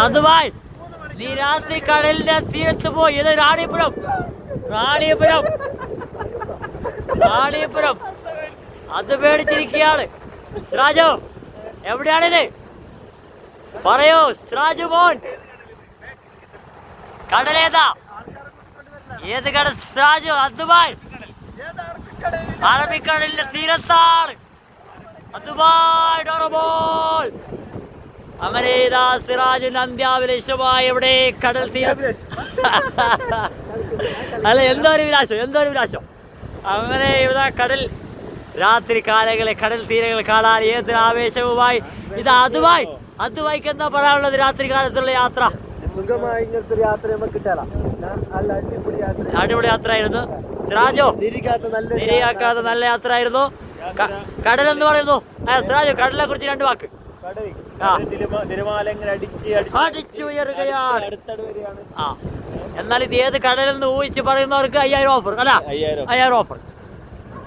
അതുമായി നീ രാത്രി കടലിന്റെ തീരത്ത് പോയി. ഇത് റാണിപുരം, റാണിപുരം, റാണിപുരം. അത് പേടിച്ചിരിക്കുകയാണ്. സിറാജോ, എവിടെയാണിത്? പറയൂ സിറാജു മോൻ. കടലേതാ? ഏത് കടൽ സിറാജു? അതുമായി അറബിക്കടലിന്റെ തീരത്താണ്. അതുമായി ഡോറബോൾ. അങ്ങനെ ഇതാ സിറാജുൻ അന്ത്യാവിലെ ഇഷ്ടമായി എവിടെ കടൽ തീരം. അല്ല, എന്തോ ഒരു വിലാസം, എന്തോ ഒരു വിലാസം. അങ്ങനെ ഇവിടെ കടൽ രാത്രി കാലങ്ങളെ കടൽ തീരങ്ങൾ കാണാൻ ഏതൊരു ആവേശവുമായി ഇതാ അതുമായി. അതുമായിക്ക് എന്താ പറയാനുള്ളത്? രാത്രി കാലത്തുള്ള യാത്ര അടിപൊളി യാത്ര ആയിരുന്നു. സിറാജോ, നിരയാക്കാത്ത നല്ല യാത്ര ആയിരുന്നു. കടൽ എന്ന് പറയുന്നു. സിറാജോ, കടലിനെ കുറിച്ച് രണ്ട് വാക്ക്. അടിച്ചുയരുകയാണ്. എന്നാൽ ഇത് ഏത് കടലെന്ന് ഊഹിച്ച് പറയുന്നവർക്ക് 5000 ഓഫർ. അല്ല, 5000 ഓഫർ.